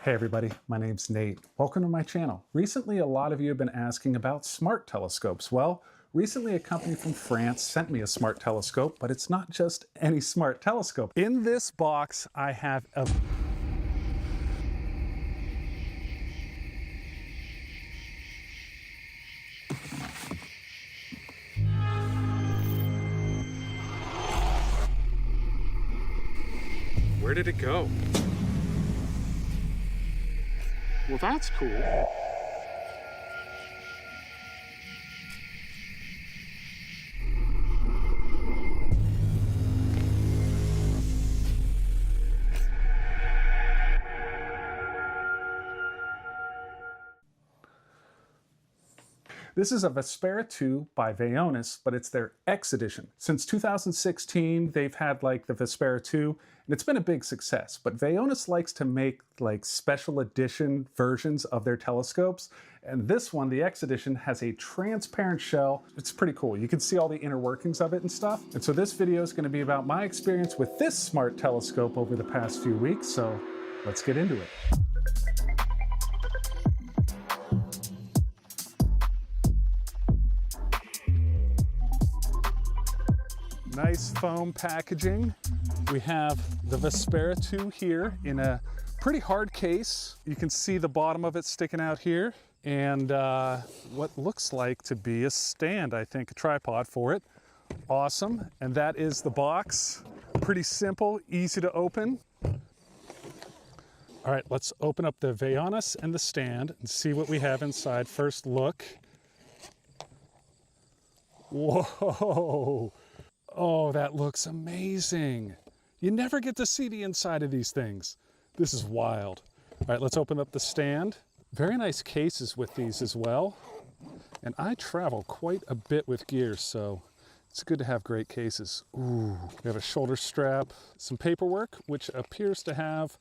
Hey everybody, my name's Nate. Welcome to my channel. Recently, a lot of you have been asking about smart telescopes. Well, recently a company from France sent me a smart telescope, but it's not just any smart telescope. In this box, I have a Where did it go? Well, that's cool. This is a Vespera 2 by Vaonis, but it's their X edition. Since 2016, they've had like the Vespera 2, and it's been a big success. But Vaonis likes to make like special edition versions of their telescopes. And this one, the X edition, has a transparent shell. It's pretty cool. You can see all the inner workings of it and stuff. And so this video is going to be about my experience with this smart telescope over the past few weeks. So let's get into it. Nice foam packaging. We have the Vespera 2 here in a pretty hard case. You can see the bottom of it sticking out here, and what looks like to be a stand, I think, a tripod for it. Awesome, and that is the box. Pretty simple, easy to open. All right, let's open up the Vaonis and the stand and see what we have inside. First look. Whoa. Oh, that looks amazing. You never get to see the inside of these things. This is wild. All right, let's open up the stand. Very nice cases with these as well. And I travel quite a bit with gear, so it's good to have great cases. Ooh, we have a shoulder strap, some paperwork, which appears to have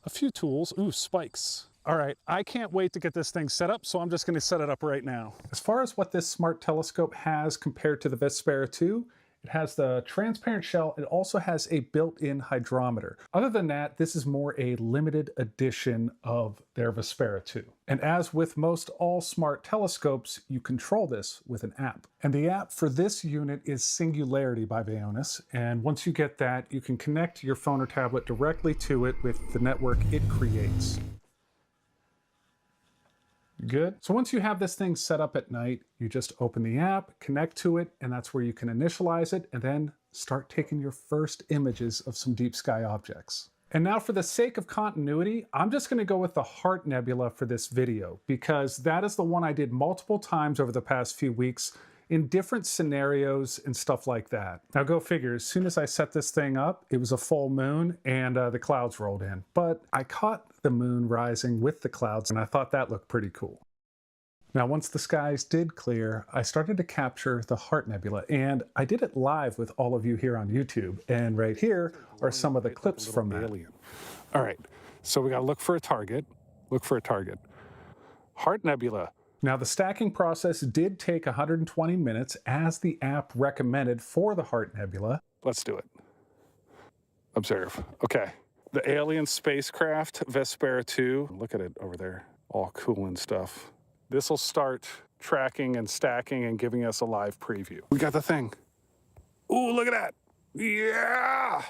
a few tools. Ooh, spikes. All right, I can't wait to get this thing set up, so I'm just gonna set it up right now. As far as what this smart telescope has compared to the Vespera 2, it has the transparent shell. It also has a built-in hydrometer. Other than that, this is more a limited edition of their Vespera 2. And as with most all smart telescopes, you control this with an app. And the app for this unit is Singularity by Vaonis. And once you get that, you can connect your phone or tablet directly to it with the network it creates. Good. So once you have this thing set up at night, you just open the app, connect to it, and that's where you can initialize it and then start taking your first images of some deep sky objects. And now for the sake of continuity, I'm just going to go with the Heart Nebula for this video because that is the one I did multiple times over the past few weeks in different scenarios and stuff like that. Now go figure, as soon as I set this thing up, it was a full moon and the clouds rolled in. But I caught the moon rising with the clouds and I thought that looked pretty cool. Now once the skies did clear, I started to capture the Heart Nebula and I did it live with all of you here on YouTube. And right here are some of the clips from that. All right, so we gotta look for a target. Look for a target. Heart Nebula. Now the stacking process did take 120 minutes as the app recommended for the Heart Nebula. Let's do it. Observe. Okay. The alien spacecraft Vespera 2. Look at it over there. All cool and stuff. This will start tracking and stacking and giving us a live preview. We got the thing. Ooh, look at that. Yeah!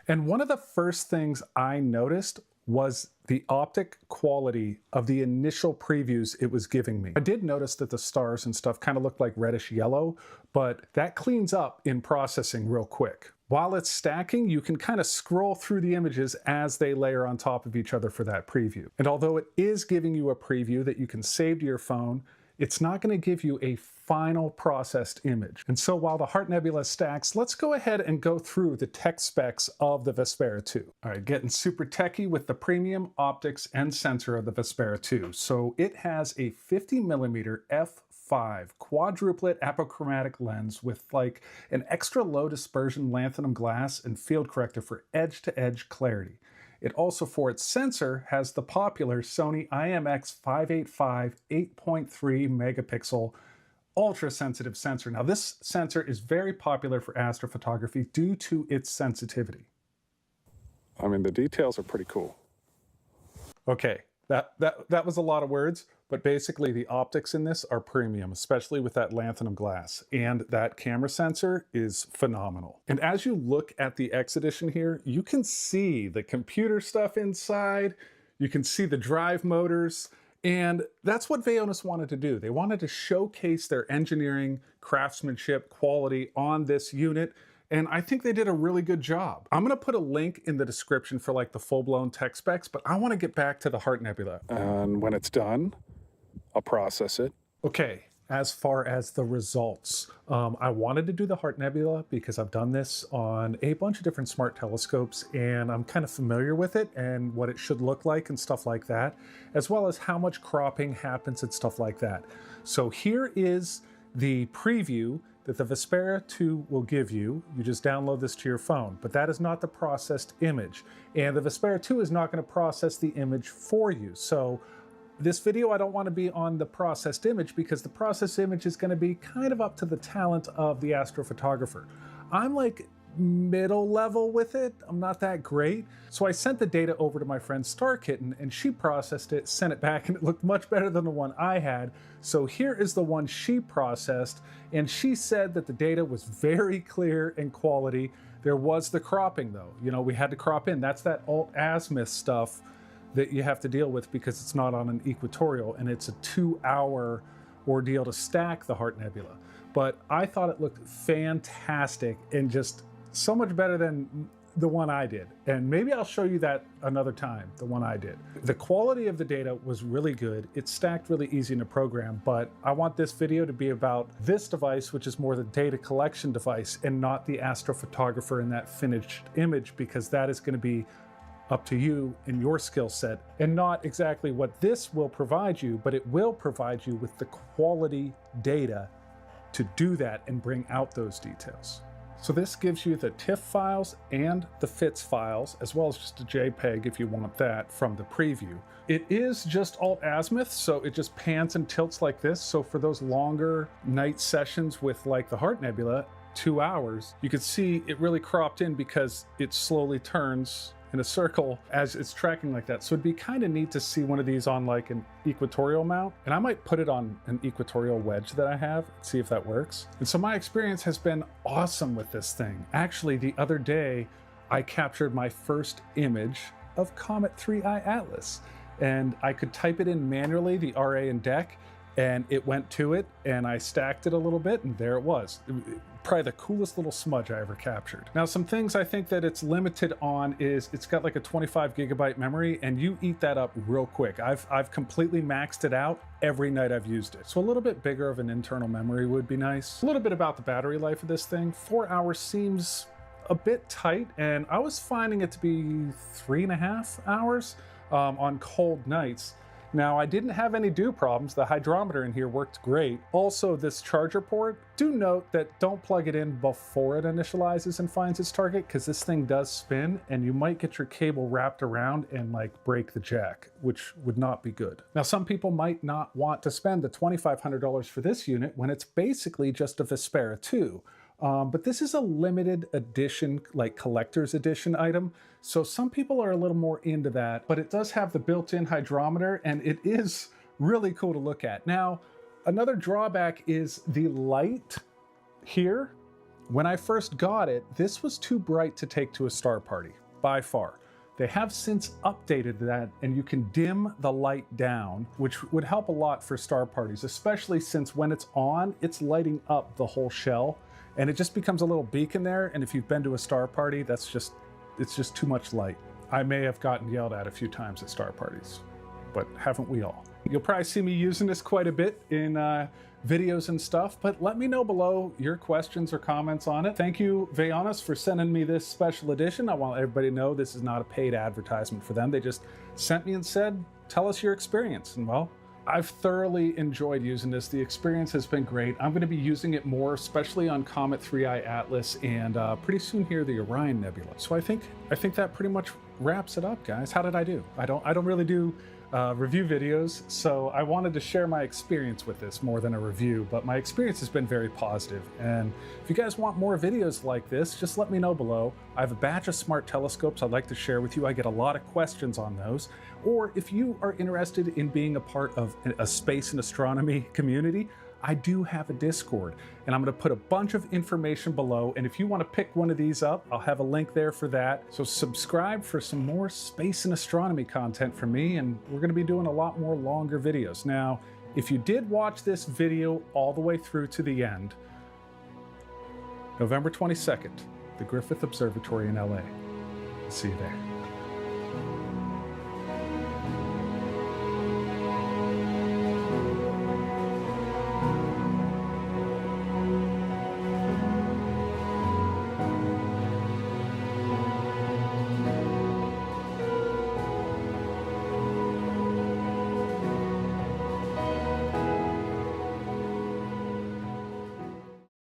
And one of the first things I noticed was the optic quality of the initial previews it was giving me. I did notice that the stars and stuff kind of looked like reddish yellow, but that cleans up in processing real quick. While it's stacking, you can kind of scroll through the images as they layer on top of each other for that preview. And although it is giving you a preview that you can save to your phone, it's not going to give you a final processed image. And so while the Heart Nebula stacks, let's go ahead and go through the tech specs of the Vespera 2. All right, getting super techie with the premium optics and sensor of the Vespera 2. So it has a 50mm f5 quadruplet apochromatic lens with like an extra low dispersion lanthanum glass and field corrector for edge-to-edge clarity. It also, for its sensor, has the popular Sony IMX585 8.3 megapixel ultra-sensitive sensor. Now this sensor is very popular for astrophotography due to its sensitivity. I mean, the details are pretty cool. Okay, that was a lot of words, but basically the optics in this are premium, especially with that lanthanum glass, and that camera sensor is phenomenal. And as you look at the X Edition here, you can see the computer stuff inside, you can see the drive motors, and that's what Vaonis wanted to do. They wanted to showcase their engineering, craftsmanship, quality on this unit, and I think they did a really good job. I'm gonna put a link in the description for like the full-blown tech specs, but I wanna get back to the Heart Nebula. And when it's done, I'll process it. Okay, as far as the results, I wanted to do the Heart Nebula because I've done this on a bunch of different smart telescopes and I'm kind of familiar with it and what it should look like and stuff like that, as well as how much cropping happens and stuff like that. So here is the preview that the Vespera 2 will give you. You just download this to your phone, but that is not the processed image. And the Vespera 2 is not going to process the image for you. So this video, I don't want to be on the processed image because the processed image is going to be kind of up to the talent of the astrophotographer. I'm like middle level with it. I'm not that great. So I sent the data over to my friend Star Kitten and she processed it, sent it back, and it looked much better than the one I had. So here is the one she processed, and she said that the data was very clear and quality. There was the cropping though. You know, we had to crop in. That's that alt-azimuth stuff that you have to deal with because it's not on an equatorial and it's a 2-hour ordeal to stack the Heart Nebula. But I thought it looked fantastic and just so much better than the one I did. And maybe I'll show you that another time, the one I did. The quality of the data was really good. It stacked really easy in the program, but I want this video to be about this device, which is more the data collection device and not the astrophotographer in that finished image, because that is going to be up to you and your skill set, and not exactly what this will provide you, but it will provide you with the quality data to do that and bring out those details. So this gives you the TIFF files and the FITS files, as well as just a JPEG if you want that from the preview. It is just alt-azimuth, so it just pans and tilts like this. So for those longer night sessions with like the Heart Nebula, 2 hours, you can see it really cropped in because it slowly turns in a circle as it's tracking like that. So it'd be kind of neat to see one of these on like an equatorial mount, and I might put it on an equatorial wedge that I have, see if that works. And so my experience has been awesome with this thing. Actually, the other day, I captured my first image of Comet 3i Atlas, and I could type it in manually, the RA and DEC, and it went to it, and I stacked it a little bit, and there it was. Probably the coolest little smudge I ever captured. Now, some things I think that it's limited on is it's got like a 25 gigabyte memory, and you eat that up real quick. I've completely maxed it out every night I've used it. So a little bit bigger of an internal memory would be nice. A little bit about the battery life of this thing. 4 hours seems a bit tight, and I was finding it to be 3.5 hours on cold nights. Now, I didn't have any dew problems. The hydrometer in here worked great. Also, this charger port, do note that don't plug it in before it initializes and finds its target, because this thing does spin and you might get your cable wrapped around and like break the jack, which would not be good. Now, some people might not want to spend the $2,500 for this unit when it's basically just a Vespera 2. But this is a limited edition, like collector's edition item. So some people are a little more into that, but it does have the built-in hydrometer and it is really cool to look at. Now, another drawback is the light here. When I first got it, this was too bright to take to a star party, by far. They have since updated that, and you can dim the light down, which would help a lot for star parties, especially since when it's on, it's lighting up the whole shell. And it just becomes a little beacon there, and if you've been to a star party, it's just too much light. I may have gotten yelled at a few times at star parties, but haven't we all? You'll probably see me using this quite a bit in videos and stuff, but let me know below your questions or comments on it. Thank you, Vaonis, for sending me this special edition. I want everybody to know this is not a paid advertisement for them. They just sent me and said, tell us your experience. And well, I've thoroughly enjoyed using this. The experience has been great. I'm going to be using it more, especially on Comet 3i Atlas and pretty soon here the Orion Nebula. So I think that pretty much wraps it up, guys. How did I do? I don't really do review videos, so I wanted to share my experience with this more than a review, but my experience has been very positive. And if you guys want more videos like this, just let me know below. I have a batch of smart telescopes I'd like to share with you. I get a lot of questions on those. Or if you are interested in being a part of a space and astronomy community, I do have a Discord, and I'm going to put a bunch of information below, and if you want to pick one of these up, I'll have a link there for that. So subscribe for some more space and astronomy content from me, and we're going to be doing a lot more longer videos. Now, if you did watch this video all the way through to the end, November 22nd, the Griffith Observatory in LA. I'll see you there.